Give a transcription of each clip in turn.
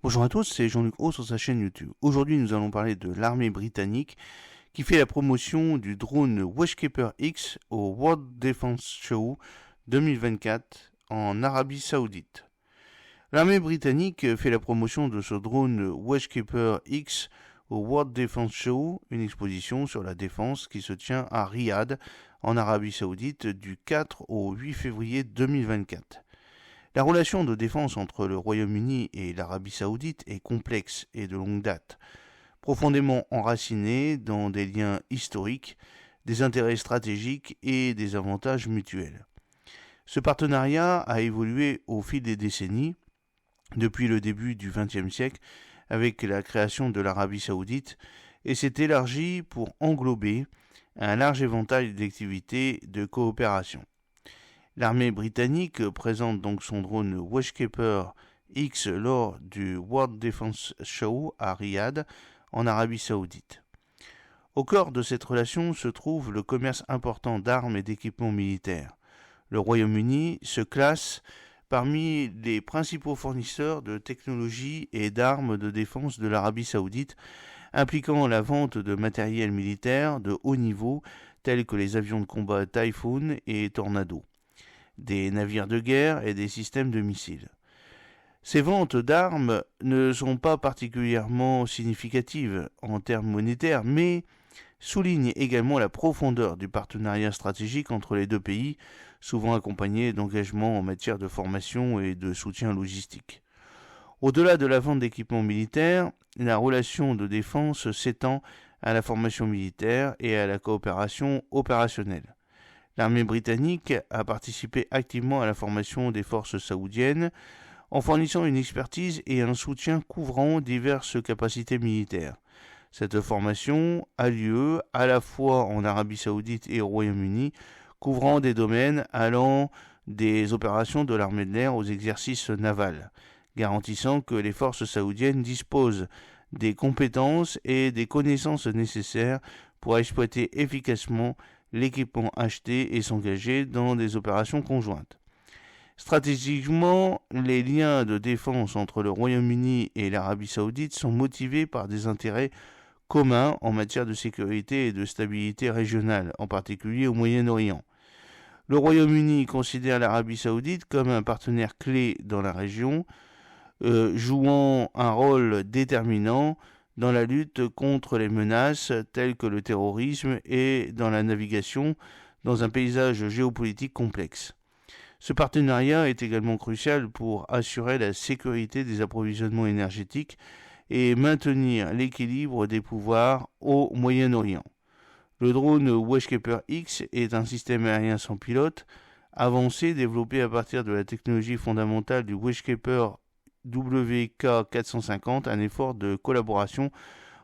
Bonjour à tous, c'est Jean-Luc Haut sur sa chaîne YouTube. Aujourd'hui, nous allons parler de l'armée britannique qui fait la promotion du drone Watchkeeper X au World Defense Show 2024 en Arabie Saoudite. L'armée britannique fait la promotion de ce drone Watchkeeper X au World Defense Show, une exposition sur la défense qui se tient à Riyad, en Arabie Saoudite, du 4 au 8 février 2024. La relation de défense entre le Royaume-Uni et l'Arabie Saoudite est complexe et de longue date, profondément enracinée dans des liens historiques, des intérêts stratégiques et des avantages mutuels. Ce partenariat a évolué au fil des décennies, depuis le début du XXe siècle, avec la création de l'Arabie Saoudite, et s'est élargi pour englober un large éventail d'activités de coopération. L'armée britannique présente donc son drone Watchkeeper X lors du World Defense Show à Riyad, en Arabie Saoudite. Au cœur de cette relation se trouve le commerce important d'armes et d'équipements militaires. Le Royaume-Uni se classe parmi les principaux fournisseurs de technologies et d'armes de défense de l'Arabie Saoudite, impliquant la vente de matériel militaire de haut niveau tels que les avions de combat Typhoon et Tornado, des navires de guerre et des systèmes de missiles. Ces ventes d'armes ne sont pas particulièrement significatives en termes monétaires, mais soulignent également la profondeur du partenariat stratégique entre les deux pays, souvent accompagné d'engagements en matière de formation et de soutien logistique. Au-delà de la vente d'équipements militaires, la relation de défense s'étend à la formation militaire et à la coopération opérationnelle. L'armée britannique a participé activement à la formation des forces saoudiennes en fournissant une expertise et un soutien couvrant diverses capacités militaires. Cette formation a lieu à la fois en Arabie Saoudite et au Royaume-Uni, couvrant des domaines allant des opérations de l'armée de l'air aux exercices navals, garantissant que les forces saoudiennes disposent des compétences et des connaissances nécessaires pour exploiter efficacement l'équipement acheté et s'engager dans des opérations conjointes. Stratégiquement, les liens de défense entre le Royaume-Uni et l'Arabie Saoudite sont motivés par des intérêts communs en matière de sécurité et de stabilité régionale, en particulier au Moyen-Orient. Le Royaume-Uni considère l'Arabie Saoudite comme un partenaire clé dans la région, jouant un rôle déterminant dans la lutte contre les menaces telles que le terrorisme et dans la navigation dans un paysage géopolitique complexe. Ce partenariat est également crucial pour assurer la sécurité des approvisionnements énergétiques et maintenir l'équilibre des pouvoirs au Moyen-Orient. Le drone Watchkeeper X est un système aérien sans pilote avancé développé à partir de la technologie fondamentale du Watchkeeper WK450, un effort de collaboration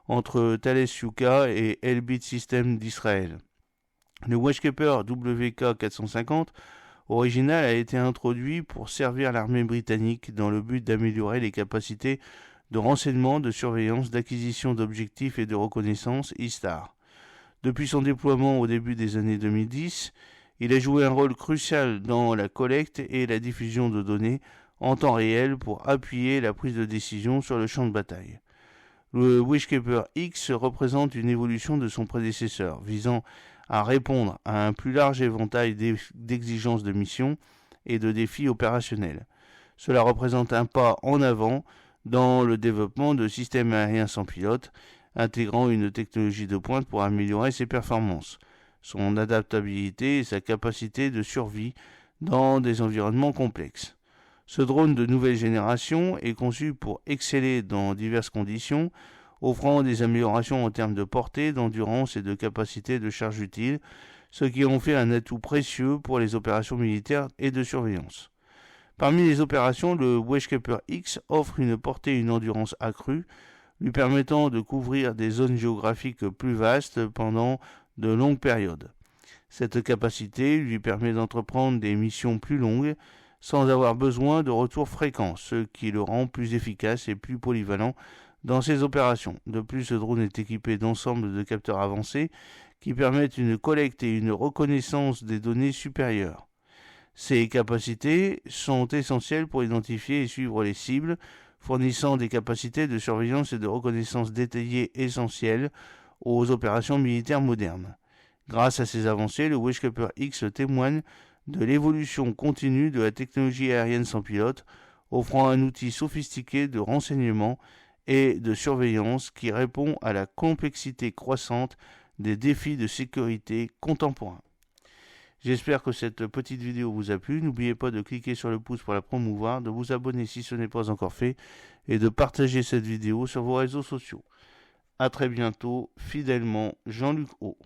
entre Thales Yuka et Elbit Systems d'Israël. Le Watchkeeper WK450 original a été introduit pour servir l'armée britannique dans le but d'améliorer les capacités de renseignement, de surveillance, d'acquisition d'objectifs et de reconnaissance ISTAR. Depuis son déploiement au début des années 2010, il a joué un rôle crucial dans la collecte et la diffusion de données en temps réel pour appuyer la prise de décision sur le champ de bataille. Le Watchkeeper X représente une évolution de son prédécesseur, visant à répondre à un plus large éventail d'exigences de mission et de défis opérationnels. Cela représente un pas en avant dans le développement de systèmes aériens sans pilote, intégrant une technologie de pointe pour améliorer ses performances, son adaptabilité et sa capacité de survie dans des environnements complexes. Ce drone de nouvelle génération est conçu pour exceller dans diverses conditions, offrant des améliorations en termes de portée, d'endurance et de capacité de charge utile, ce qui en fait un atout précieux pour les opérations militaires et de surveillance. Parmi les opérations, le Watchkeeper X offre une portée et une endurance accrues, lui permettant de couvrir des zones géographiques plus vastes pendant de longues périodes. Cette capacité lui permet d'entreprendre des missions plus longues sans avoir besoin de retours fréquents, ce qui le rend plus efficace et plus polyvalent dans ses opérations. De plus, ce drone est équipé d'ensemble de capteurs avancés qui permettent une collecte et une reconnaissance des données supérieures. Ces capacités sont essentielles pour identifier et suivre les cibles, fournissant des capacités de surveillance et de reconnaissance détaillées essentielles aux opérations militaires modernes. Grâce à ces avancées, le Weshkeeper X témoigne de l'évolution continue de la technologie aérienne sans pilote, offrant un outil sophistiqué de renseignement et de surveillance qui répond à la complexité croissante des défis de sécurité contemporains. J'espère que cette petite vidéo vous a plu. N'oubliez pas de cliquer sur le pouce pour la promouvoir, de vous abonner si ce n'est pas encore fait et de partager cette vidéo sur vos réseaux sociaux. A très bientôt, fidèlement, Jean-Luc O.